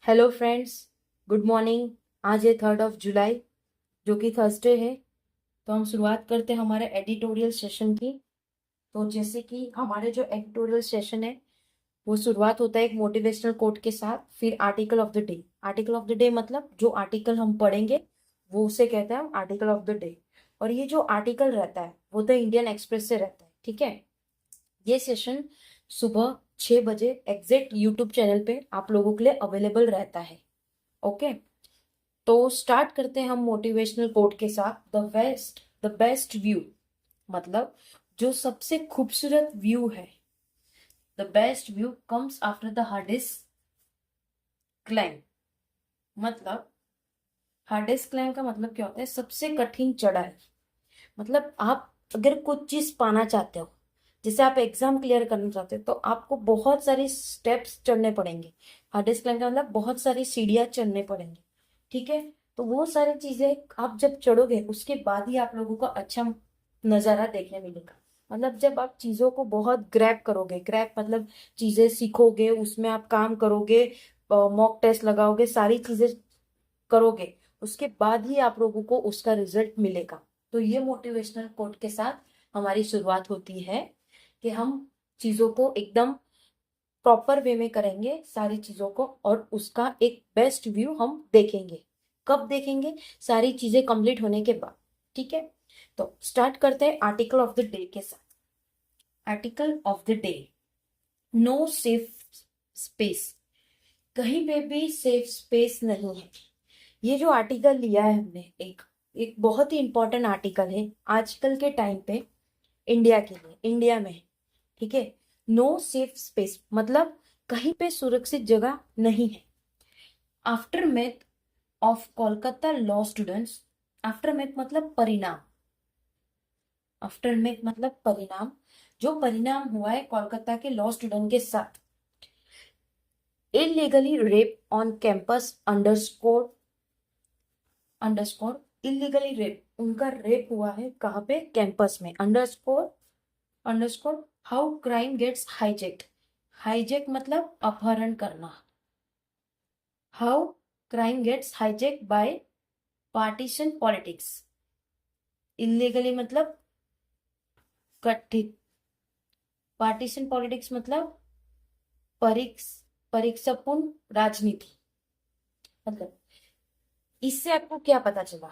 Hello friends, good morning. आज है 3 जुलाई जो कि थर्सडे है। तो हम शुरुआत करते हैं हमारे एडिटोरियल सेशन की। तो जैसे कि हमारे जो एडिटोरियल सेशन है वो शुरुआत होता है एक मोटिवेशनल कोट के साथ, फिर article of the day. Article of the day मतलब जो आर्टिकल हम पढ़ेंगे वो उसे कहते हैं आर्टिकल ऑफ द डे। और ये जो आर्टिकल रहता है वो द इंडियन एक्सप्रेस से रहता है, ठीक है। ये सेशन सुबह 6 बजे एग्जैक्ट यूट्यूब चैनल पे आप लोगों के लिए अवेलेबल रहता है। ओके, तो स्टार्ट करते हैं हम मोटिवेशनल कोट के साथ। द बेस्ट व्यू मतलब जो सबसे खूबसूरत व्यू है। The best view comes after the hardest climb. मतलब हार्डेस्ट क्लाइंब का मतलब क्या होता है? सबसे कठिन चढ़ाई। मतलब आप अगर कुछ चीज पाना चाहते हो, जैसे आप एग्जाम क्लियर करना चाहते हो, तो आपको बहुत सारी स्टेप्स चढ़ने पड़ेंगे। हार्डेस्ट क्लाइंब का मतलब बहुत सारी सीढ़ियां चढ़ने पड़ेंगे, ठीक है। तो वो सारी चीजें आप जब चढ़ोगे उसके बाद ही आप लोगों को अच्छा नजारा देखने मिलेगा। मतलब जब आप चीजों को बहुत ग्रैब करोगे, ग्रैब मतलब चीजें सीखोगे, उसमें आप काम करोगे, मॉक टेस्ट लगाओगे, सारी चीजें करोगे, उसके बाद ही आप लोगों को उसका रिजल्ट मिलेगा। तो ये मोटिवेशनल कोट के साथ हमारी शुरुआत होती है कि हम चीजों को एकदम प्रॉपर वे में करेंगे सारी चीजों को, और उसका एक बेस्ट व्यू हम देखेंगे। कब देखेंगे? सारी चीजें कंप्लीट होने के बाद, ठीक है। तो स्टार्ट करते हैं आर्टिकल ऑफ द डे के साथ। Article of the day, no safe space. कहीं पे भी सेफ स्पेस नहीं है। ये जो आर्टिकल लिया है हमने, एक एक बहुत ही इंपॉर्टेंट आर्टिकल है आजकल के टाइम पे, इंडिया के लिए, इंडिया में, ठीक है। नो सेफ स्पेस मतलब कहीं पे सुरक्षित जगह नहीं है। After math of Kolkata law students. After math मतलब परिणाम। आफ्टर मैथ मतलब परिणाम। जो परिणाम हुआ है कोलकाता के लॉ स्टूडेंट के साथ, illegally rape on campus underscore underscore illegally rape, उनका रेप हुआ है कहाँ पे? कैंपस में। Underscore underscore how crime gets hijacked. Hijack मतलब अपहरण करना। How crime gets hijacked by partition politics. Illegally मतलब कथित। पार्टीशन पॉलिटिक्स मतलब परीक्ष परीक्षापूर्ण राजनीति। मतलब इससे आपको क्या पता चला?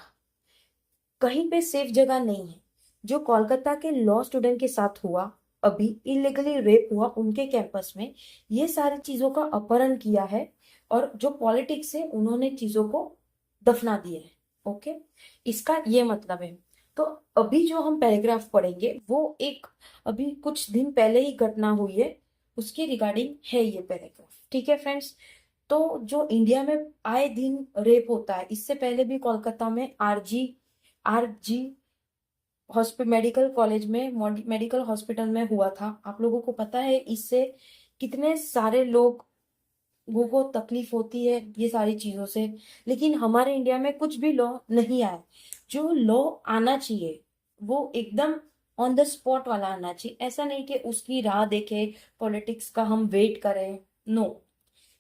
कहीं पे सेफ जगह नहीं है। जो कोलकाता के लॉ स्टूडेंट के साथ हुआ, अभी इलीगली रेप हुआ उनके कैंपस में, ये सारी चीजों का अपहरण किया है, और जो पॉलिटिक्स है उन्होंने चीजों को दफना दिया है। ओके, इसका ये मतलब है। तो अभी जो हम पैराग्राफ पढ़ेंगे वो एक अभी कुछ दिन पहले ही घटना हुई है, उसके रिगार्डिंग है ये पैराग्राफ, ठीक है फ्रेंड्स। तो जो इंडिया में आए दिन रेप होता है, इससे पहले भी कोलकाता में आरजी हॉस्पिटल, मेडिकल कॉलेज में, मेडिकल हॉस्पिटल में हुआ था। आप लोगों को पता है इससे कितने सारे लोगों को तकलीफ होती है ये सारी चीजों से। लेकिन हमारे इंडिया में कुछ भी लॉ नहीं आया। जो लॉ आना चाहिए वो एकदम ऑन द स्पॉट वाला आना चाहिए। ऐसा नहीं कि उसकी राह देखे, पॉलिटिक्स का हम वेट करें। नो,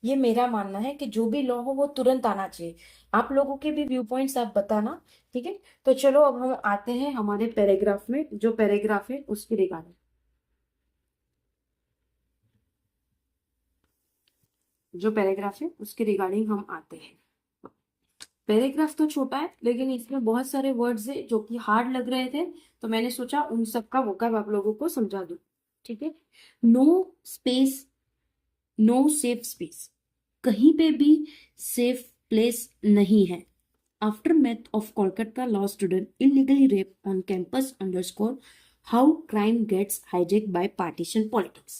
ये मेरा मानना है कि जो भी लॉ हो वो तुरंत आना चाहिए। आप लोगों के भी व्यू पॉइंट्स आप बताना, ठीक है। तो चलो अब हम आते हैं हमारे पैराग्राफ में। जो पैराग्राफ है उसके रिगार्डिंग, जो पैराग्राफ है उसके रिगार्डिंग हम आते हैं। पैराग्राफ तो छोटा है लेकिन इसमें बहुत सारे वर्ड्स है जो कि हार्ड लग रहे थे, तो मैंने सोचा उन सबका वोकैब आप लोगों को समझा दूं, ठीक है। No space, no safe space. कहीं पे भी सेफ प्लेस नहीं है। Aftermath of Kolkata law student illegally raped on campus underscore how crime gets hijacked by partisan politics।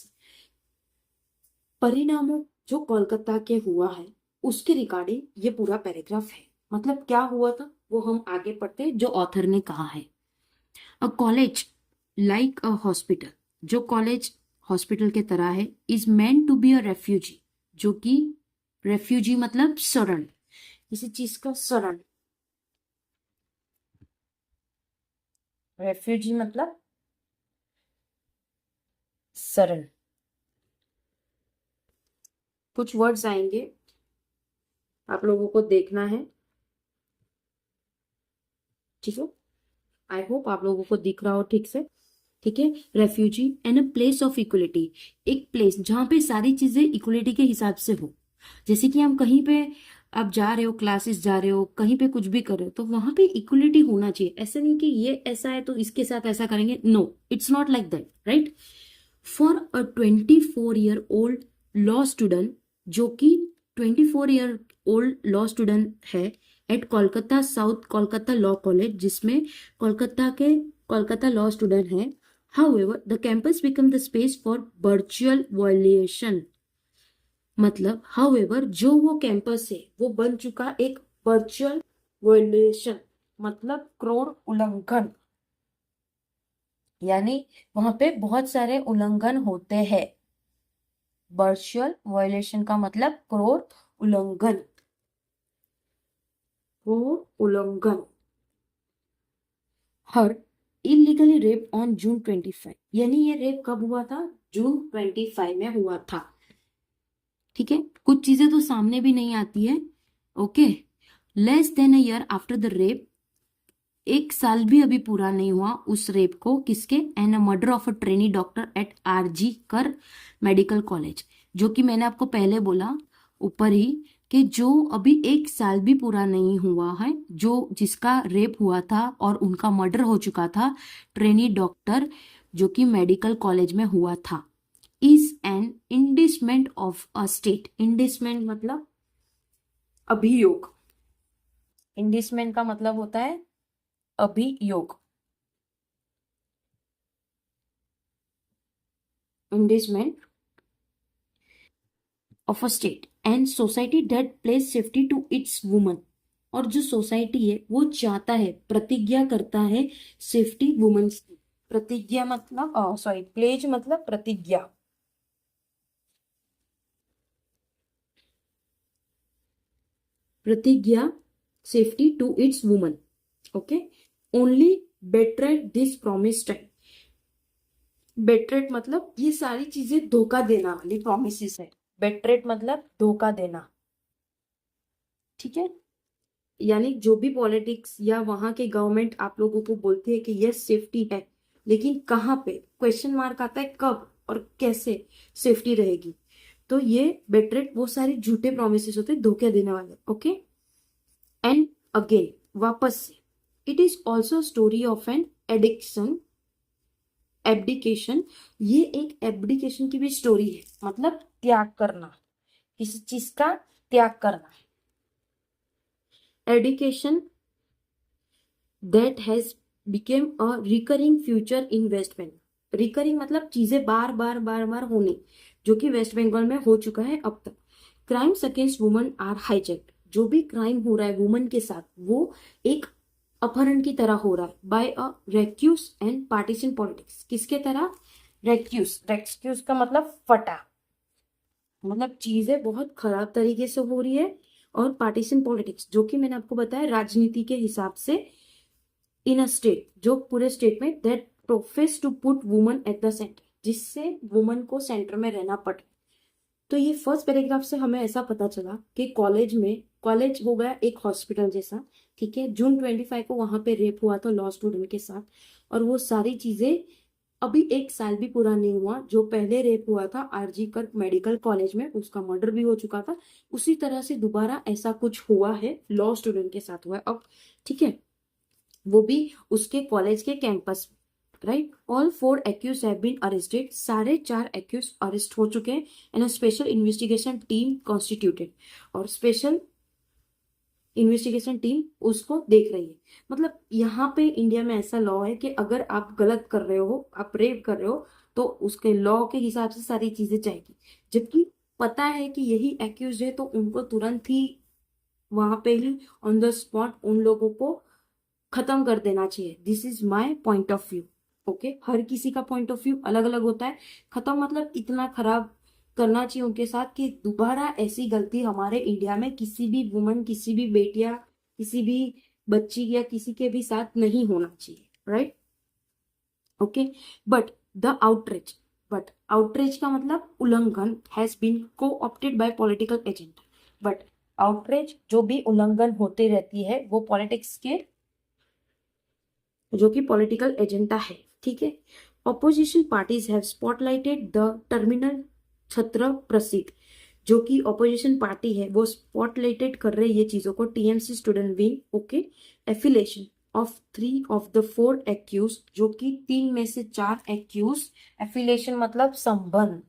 परिणामों जो कोलकाता के हुआ है उसके रिगार्डिंग ये पूरा पैराग्राफ है। मतलब क्या हुआ था वो हम आगे पढ़ते हैं। जो ऑथर ने कहा है, a college like a hospital, जो कॉलेज हॉस्पिटल के तरह है, is meant to be a refugee, जो कि रेफ्यूजी मतलब शरण, किसी चीज का शरण। रेफ्यूजी मतलब शरण। कुछ वर्ड्स आएंगे आप लोगों को देखना है, ठीक है। आई होप आप लोगों को दिख रहा हो ठीक से, ठीक है। Refugee and a place of equality, एक प्लेस जहां पे सारी चीजें इक्वलिटी के हिसाब से हो। जैसे कि हम कहीं पे आप जा रहे हो, क्लासेस जा रहे हो, कहीं पे कुछ भी कर रहे हो, तो वहां पे इक्वलिटी होना चाहिए। ऐसा नहीं कि ये ऐसा है तो इसके साथ ऐसा करेंगे, no, it's not like that, right. For a 24-year-old law student, जो कि 24-year-old लॉ स्टूडेंट है at Kolkata south Kolkata law college, जिसमें कोलकाता लॉ स्टूडेंट है। However, the campus become the space for virtual violation। मतलब however, जो वो कैंपस है वो बन चुका एक वर्चुअल वायलेशन, मतलब क्रोध उल्लंघन, यानी वहां पे बहुत सारे उल्लंघन होते हैं। वर्चुअल वायलेशन का मतलब क्रोध उल्लंघन, क्रोध उल्लंघन। हर इलीगली रेप ऑन June 25, यानी ये रेप कब हुआ था? June 25 में हुआ था, ठीक है। कुछ चीजें तो सामने भी नहीं आती है, okay. Less than a year after the rape, एक साल भी अभी पूरा नहीं हुआ उस रेप को, किसके? And murder of a trainee doctor at RG Kar medical college, जो कि मैंने आपको पहले बोला ऊपर ही कि जो अभी एक साल भी पूरा नहीं हुआ है, जो जिसका रेप हुआ था और उनका मर्डर हो चुका था, ट्रेनी डॉक्टर, जो कि मेडिकल कॉलेज में हुआ था, is an indictment of a state. Indictment मतलब अभियोग, इंडिसमेंट का मतलब होता है अभियोग, indictment of a state and society that place safety to its woman. और जो सोसाइटी है वो चाहता है, प्रतिज्ञा करता है सेफ्टी वुमेन्स की। प्रतिज्ञा मतलब सॉरी, प्लेज मतलब प्रतिज्ञा, प्रतिज्ञा safety to its woman, okay. Only betrayed this promise time. Betrayed मतलब ये सारी चीजें धोखा देना वाली प्रोमिस है। बेटरेट मतलब धोखा देना, ठीक है। यानी जो भी पॉलिटिक्स या वहां के गवर्नमेंट आप लोगों को बोलती है कि यस सेफ्टी है, लेकिन कहाँ पे क्वेश्चन मार्क आता है, कब और कैसे सेफ्टी रहेगी। तो ये बेटरेट वो सारे झूठे प्रोमिस होते हैं, धोखे देने वाले, ओके। एंड अगेन, वापस से, it is also story of an addiction, abdication. ये एक एब्डिकेशन की भी स्टोरी है, मतलब त्याग करना, किसी चीज का त्याग करना। Abdication that has become a recurring future in West Bengal. Recurring मतलब चीजें बार बार बार बार होनी, जो कि वेस्ट बंगाल में हो चुका है अब तक। क्राइम्स अगेंस्ट वुमन आर हाईजेक्ड, जो भी क्राइम हो रहा है वुमन के साथ वो एक अपहरण की तरह हो रहा है, by a recuse and partition politics. किसके तरह? रेक्यूस, रेक्यूस का मतलब फटा, मतलब चीजें बहुत खराब तरीके से हो रही है। और पार्टीशन पॉलिटिक्स, जो कि मैंने आपको बताया राजनीति के हिसाब से, इन अ स्टेट, जो पूरे स्टेट में, that professes to put women at the centre, जिससे वुमन को सेंटर में रहना पड़े। तो ये फर्स्ट पैराग्राफ से हमें ऐसा पता चला कि कॉलेज में, कॉलेज हो गया एक हॉस्पिटल जैसा, ठीक है। June 25 को वहां पे रेप हुआ था लॉ स्टूडेंट के साथ, और वो सारी चीजें अभी एक साल भी पूरा नहीं हुआ। जो पहले रेप हुआ था आरजी कर मेडिकल कॉलेज में, उसका मर्डर भी हो चुका था, उसी तरह से दोबारा ऐसा कुछ हुआ है, लॉ स्टूडेंट के साथ हुआ है अब, ठीक है, वो भी उसके कॉलेज के campus, right. All 4 accused have been arrested, सारे 4 एक्यूज अरेस्ट हो चुके हैं। And special investigation team constituted, और स्पेशल इन्वेस्टिगेशन टीम उसको देख रही है। मतलब यहाँ पे इंडिया में ऐसा लॉ है कि अगर आप गलत कर रहे हो, आप रेप कर रहे हो, तो उसके लॉ के हिसाब से सारी चीजें जाएगी। जबकि पता है कि यही एक्यूज है, तो उनको तुरंत ही वहां पे ही ऑन द स्पॉट उन लोगों को खत्म कर देना चाहिए। This is my point of view, okay. हर किसी का पॉइंट ऑफ व्यू अलग अलग होता है। खत्म मतलब इतना खराब करना चाहिए उनके साथ कि दोबारा ऐसी गलती हमारे इंडिया में किसी भी वुमन, किसी भी बेटिया, किसी भी बच्ची या किसी के भी साथ नहीं होना चाहिए, right, okay. But the outreach, but outreach का मतलब उल्लंघन, हैज बीन को opted bye political agent. But outreach जो भी उल्लंघन होती रहती है वो पॉलिटिक्स के, जो कि पॉलिटिकल एजेंडा है, ठीक है। Opposition parties have spotlighted the terminal छत्र प्रसिद्ध, जो कि ऑपोजिशन पार्टी है वो स्पॉटलाइटेड कर रहे ये चीजों को, TMC student wing, okay. Affiliation of 3 of the 4 accused, जो कि 3 में से 4 एक्यूज, एफिलेशन मतलब संबंध,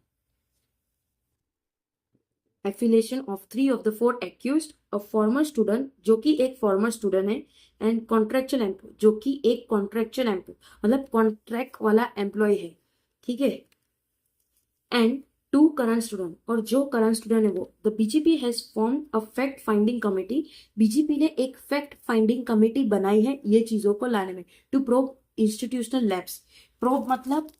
affiliation of 3 of the 4 accused, a former student जो कि एक फॉर्मर स्टूडेंट है, एंड कॉन्ट्रेक्चुअल एम्प्लॉय जो कि एक कॉन्ट्रेक्चुअल एम्प्लॉय मतलब कॉन्ट्रैक्ट वाला एम्प्लॉय है, ठीक है, एंड 2 करंट स्टूडेंट, और जो करंट स्टूडेंट है वो, the BJP has form a fact finding committee, BJP ने एक फैक्ट फाइंडिंग कमेटी बनाई है ये चीजों को लाने में, to probe institutional labs, probe मतलब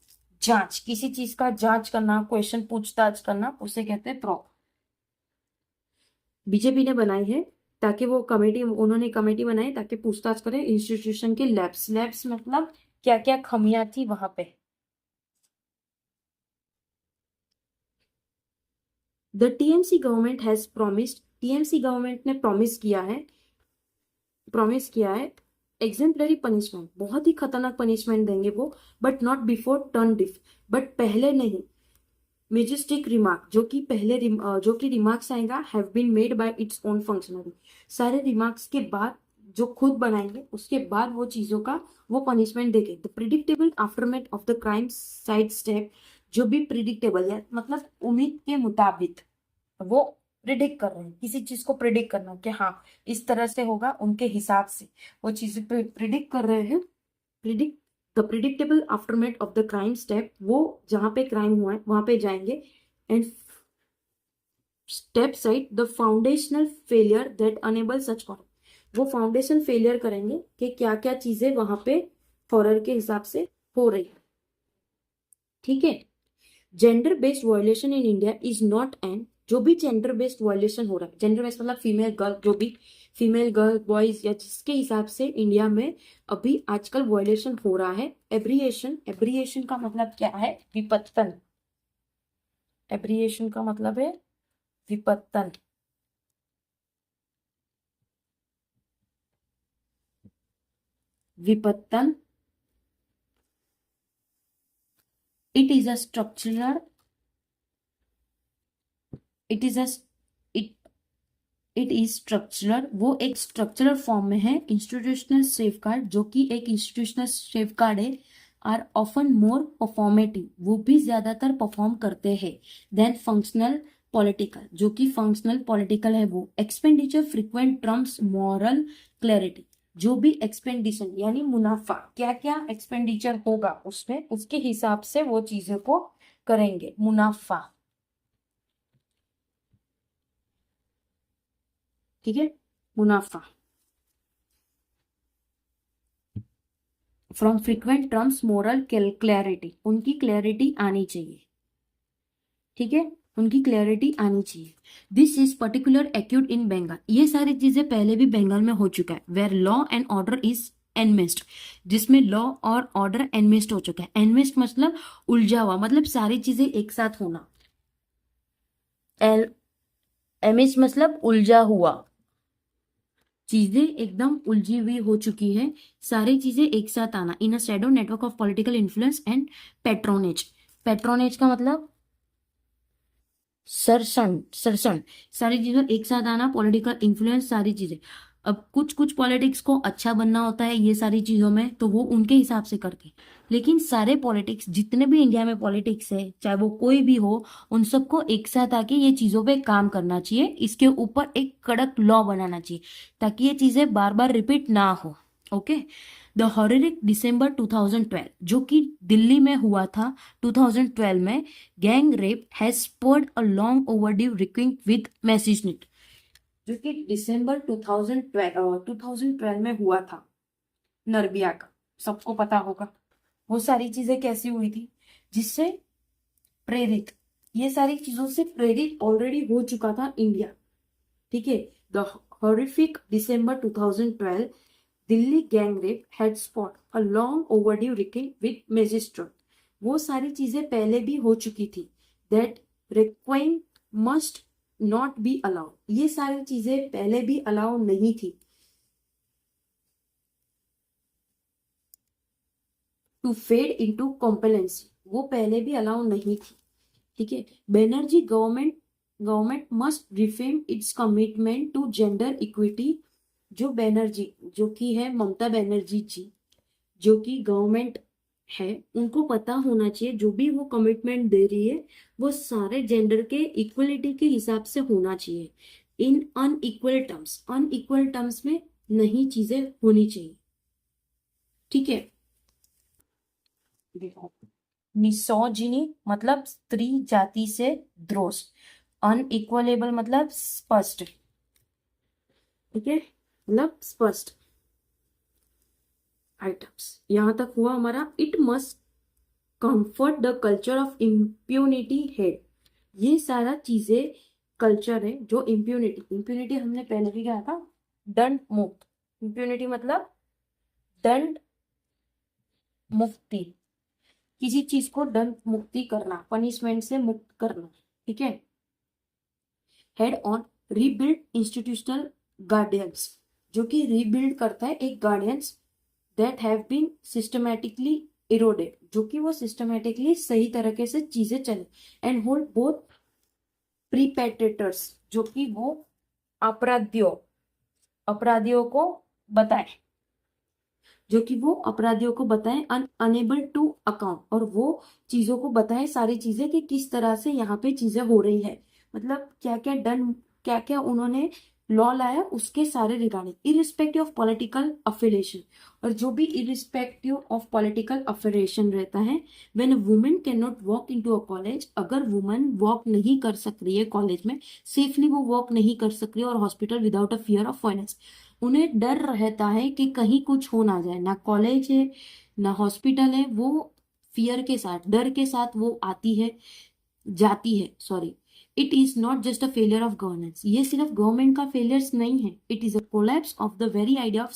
जांच, किसी चीज का जांच करना, क्वेश्चन पूछताछ करना, उसे कहते हैं प्रोब, बीजेपी ने बनाई है ताकि वो कमेटी, उन्होंने कमेटी बनाई ताकि पूछताछ करें इंस्टीट्यूशन के लैब्स, लैब्स मतलब क्या क्या खमियां थी वहां पे। The TMC government has promised, TMC government ने प्रॉमिस किया है एग्जेम्पलरी पनिशमेंट, बहुत ही खतरनाक पनिशमेंट देंगे वो, but not before turn diff, but पहले नहीं, मेजेस्टिक रिमार्क जो कि पहले जो कि रिमार्क्स आएगा have been made by its own functionary, सारे रिमार्क्स के बाद जो खुद बनाएंगे उसके बाद वो चीजों का वो पनिशमेंट देंगे। The predictable aftermath of the crime side step, जो भी प्रिडिक्टेबल है मतलब उम्मीद के मुताबिक, वो प्रिडिक्ट कर रहे हैं, किसी चीज को प्रिडिक्ट करना कि हाँ इस तरह से होगा, उनके हिसाब से वो चीजें प्रिडिक्ट कर रहे हैं, predict the predictable aftermath of the crime step, वो जहां पे क्राइम हुआ है वहां पे जाएंगे, and step side the foundational failure that enable such horror, वो फाउंडेशन फेलियर करेंगे कि क्या क्या चीजें वहां पे हॉरर के हिसाब से हो रही है, ठीक है। Gender based violation in India is not an, जो भी जेंडर बेस्ड वायलेशन हो रहा है, जेंडर बेस्ड मतलब फीमेल गर्ल, जो भी फीमेल गर्ल बॉयज या जिसके हिसाब से इंडिया में अभी आजकल वायलेशन हो रहा है, एब्रिएशन, एब्रिएशन का मतलब क्या है, विपत्तन, एब्रिएशन का मतलब है विपत्तन, विपत्तन, it is a structural, it is a it is structural, वो एक स्ट्रक्चरल फॉर्म में है, इंस्टीट्यूशनल सेफगार्ड जो कि एक इंस्टीट्यूशनल सेफगार्ड है, आर ऑफन मोर परफॉर्मेटिव, वो भी ज्यादातर परफॉर्म करते हैं, देन फंक्शनल पॉलिटिकल, जो कि फंक्शनल पॉलिटिकल है वो, expenditure frequent Trump's moral clarity, जो भी एक्सपेंडिशन यानी मुनाफा, क्या क्या एक्सपेंडिचर होगा उसमें उसके हिसाब से वो चीजों को करेंगे, मुनाफा, ठीक है, मुनाफा, from frequent terms moral clarity, उनकी क्लैरिटी आनी चाहिए, ठीक है, उनकी क्लैरिटी आनी चाहिए। दिस इज पर्टिकुलर एक्यूट इन बंगाल, ये सारी चीजें पहले भी बंगाल में हो चुका है, where law and order is enmeshed, जिसमें लॉ और ऑर्डर एनमिस्ड हो चुका है, एनमिस्ड मतलब उलझा हुआ, मतलब सारी चीजें एक साथ होना, एमिस्ट मतलब उलझा हुआ, चीजें एकदम उलझी हुई हो चुकी है, सारी चीजें एक साथ आना, in a shadow network of political influence and patronage, patronage का मतलब सरसण, सरसण, सारी चीजें एक साथ आना, पॉलिटिकल इन्फ्लुएंस, सारी चीजें, अब कुछ कुछ पॉलिटिक्स को अच्छा बनना होता है ये सारी चीजों में तो वो उनके हिसाब से करते हैं, लेकिन सारे पॉलिटिक्स जितने भी इंडिया में पॉलिटिक्स है चाहे वो कोई भी हो, उन सबको एक साथ आके ये चीजों पे काम करना चाहिए, इसके ऊपर एक कड़क लॉ बनाना चाहिए ताकि ये चीजें बार बार रिपीट ना हो, ओके। द हॉरिरिक दिसंबर 2012 जो कि दिल्ली में हुआ था 2012 में, gang rape has spurred a long overdue reckoning with magistrate, जो कि दिसंबर 2012 में हुआ था, नरबिया का, सबको पता होगा वो सारी चीजें कैसी हुई थी, जिससे प्रेरित, ये सारी चीजों से प्रेरित ऑलरेडी हो चुका था इंडिया, ठीक है। The horrific December 2012 Delhi gang rape had spot a long overdue reckoning with magistrate, वो सारी चीजें पहले भी हो चुकी थी, that reckoning must not be allowed. ये सारी चीजें पहले भी अलाउ नहीं थी। टू फेड इनटू कॉम्प्लेंसी, वो पहले भी अलाउ नहीं थी। ठीक है। Banerjee government must reaffirm its commitment to gender equity. जो बनर्जी, जो कि है ममता बनर्जी जी, जो कि गवर्नमेंट है, उनको पता होना चाहिए जो भी वो कमिटमेंट दे रही है वो सारे जेंडर के इक्वलिटी के हिसाब से होना चाहिए। इन अनइक्वल टर्म्स में नहीं चीजें होनी चाहिए। ठीक है। मिसोजिनी मतलब स्त्री जाति से द्रोह, अनइक्वलेबल मतलब स्पष्ट। ठीक है, मतलब स्पष्ट आइटम्स। यहां तक हुआ हमारा। It must comfort the culture of impunity head. ये सारा चीजें कल्चर है जो इम्प्यूनिटी हमने पहले भी कहा था, दंड मुक्त। इम्प्यूनिटी मतलब दंड मुक्ति, किसी चीज को दंड मुक्ति करना, पनिशमेंट से मुक्त करना। ठीक है। Head on rebuild institutional guardians, जो कि रीबिल्ड करता है एक guardians that have been systematically eroded, जो कि वो सिस्टमैटिकली सही तरीके से चीजें चले। एंड होल्ड बोथ प्रीपेटेटर्स, जो कि वो अपराधियों को बताए, जो कि वो अपराधियों को बताएं अनएबल टू अकाउंट, और वो चीजों को बताएं सारी चीजें कि किस तरह से यहाँ पे चीजें हो रही है, मतलब क्या क्या उन्होंने लॉ लाया उसके सारे regarding, irrespective of political affiliation. और जो भी इरिस्पेक्टिव ऑफ पॉलिटिकल अफिलिएशन रहता है, when women can not walk into a college, अगर वुमेन वॉक नहीं कर सक रही है कॉलेज में सेफली, वो वॉक नहीं कर सक रही है, और hospital without a fear of violence, उन्हें डर रहता है कि कहीं कुछ हो ना जाए, ना कॉलेज है ना हॉस्पिटल है, वो फियर के साथ, डर के साथ वो आती है, जाती है, sorry. It is not just a failure of governance, ये सिर्फ गवर्नमेंट का फेलियर्स नहीं है, it is a collapse of the very idea of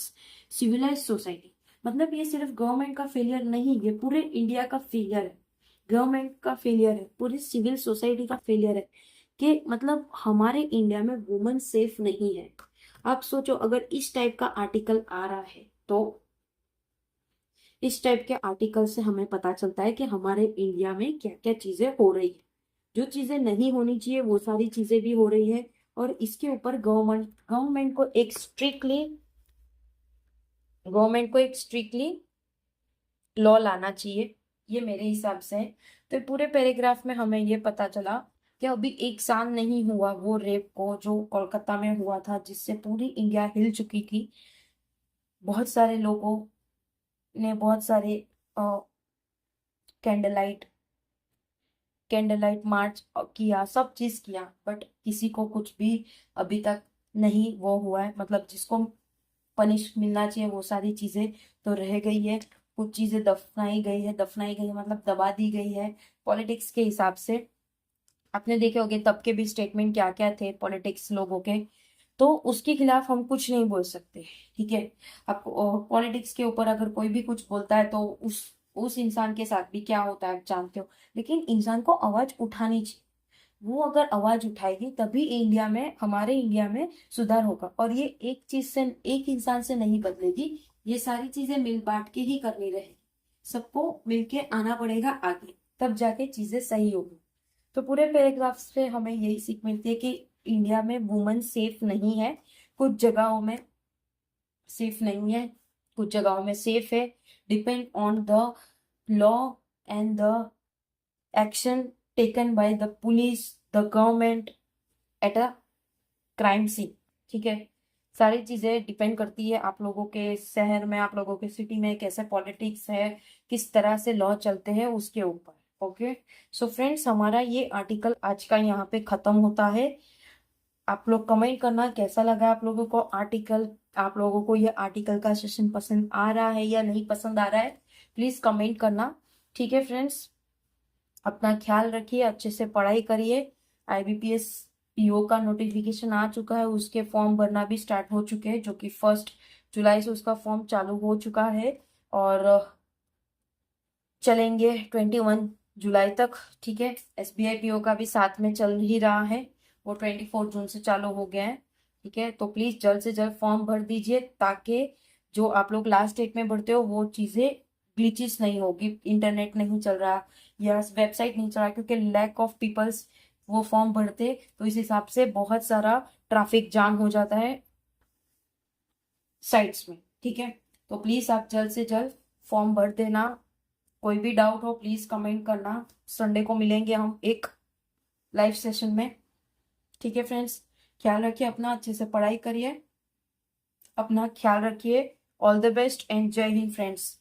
civilised society. मतलब ये सिर्फ गवर्नमेंट का फेलियर नहीं, ये पूरे इंडिया का फेलियर है, गवर्नमेंट का फेलियर है, पूरी सिविल सोसाइटी का फेलियर है, कि मतलब हमारे इंडिया में वुमेन सेफ नहीं है। आप सोचो, अगर इस टाइप का आर्टिकल आ रहा है तो इस टाइप के आर्टिकल से हमें पता चलता है कि हमारे इंडिया में क्या क्या चीजें हो रही है, जो चीजें नहीं होनी चाहिए वो सारी चीजें भी हो रही है। और इसके ऊपर गवर्नमेंट को एक स्ट्रिक्टली लॉ लाना चाहिए, ये मेरे हिसाब से है। तो पूरे पैराग्राफ में हमें ये पता चला कि अभी 1 साल नहीं हुआ वो रेप को जो कोलकाता में हुआ था, जिससे पूरी इंडिया हिल चुकी थी। बहुत सारे लोगों ने बहुत सारे कैंडल लाइट मार्च किया, सब चीज किया, बट किसी को कुछ भी अभी तक नहीं वो हुआ है, मतलब जिसको पनिश मिलना चाहिए वो सारी चीजें तो रह गई है। कुछ चीजें दफनाई गई है मतलब दबा दी गई है पॉलिटिक्स के हिसाब से। आपने देखे होंगे तब के भी स्टेटमेंट क्या क्या थे पॉलिटिक्स लोगों के, तो उसके खिलाफ हम कुछ नहीं बोल सकते। ठीक है। आपको पॉलिटिक्स के ऊपर अगर कोई भी कुछ बोलता है तो उस इंसान के साथ भी क्या होता है आप जानते हो, लेकिन इंसान को आवाज उठानी चाहिए। वो अगर आवाज उठाएगी तभी इंडिया में, हमारे इंडिया में सुधार होगा। और ये एक चीज से, एक इंसान से नहीं बदलेगी, ये सारी चीजें मिल बांट के ही करनी रहेगी, सबको मिलके आना पड़ेगा आगे, तब जाके चीजें सही होगी। तो पूरे पैराग्राफ से हमें यही सीख मिलती है कि इंडिया में वुमेन सेफ नहीं है, कुछ जगहों में सेफ नहीं है, कुछ जगहों में सेफ है। Depend on the law and the action taken by the police, the government at a crime scene. ठीक है। सारी चीजें डिपेंड करती है आप लोगों के शहर में, आप लोगों के सिटी में कैसे पॉलिटिक्स है, किस तरह से लॉ चलते हैं उसके ऊपर। ओके। सो फ्रेंड्स, हमारा ये आर्टिकल आज का यहाँ पे खत्म होता है। आप लोग कमेंट करना कैसा लगा आप लोगों को आर्टिकल, आप लोगों को ये आर्टिकल का सेशन पसंद आ रहा है या नहीं पसंद आ रहा है, प्लीज कमेंट करना। ठीक है फ्रेंड्स, अपना ख्याल रखिए, अच्छे से पढ़ाई करिए। IBPS PO का नोटिफिकेशन आ चुका है, उसके फॉर्म भरना भी स्टार्ट हो चुके हैं, जो कि 1 जुलाई से उसका फॉर्म चालू हो चुका है और चलेंगे 21 जुलाई तक। ठीक है। SBI PO का भी साथ में चल ही रहा है, वो 24 जून से चालू हो गया है। ठीक है, तो प्लीज जल्द से जल्द फॉर्म भर दीजिए, ताकि जो आप लोग लास्ट डेट में भरते हो वो चीजें ग्लिचेस नहीं होगी, इंटरनेट नहीं चल रहा या वेबसाइट नहीं चल रहा, क्योंकि लैक ऑफ पीपल्स वो फॉर्म भरते, तो इस हिसाब से बहुत सारा ट्रैफिक जाम हो जाता है साइट्स में। ठीक है, तो प्लीज आप जल्द से जल्द फॉर्म भर देना। कोई भी डाउट हो प्लीज कमेंट करना। संडे को मिलेंगे हम एक लाइव सेशन में। ठीक है फ्रेंड्स, ख्याल रखिए अपना, अच्छे से पढ़ाई करिए, अपना ख्याल रखिए। ऑल द बेस्ट एंड जय हिंद फ्रेंड्स।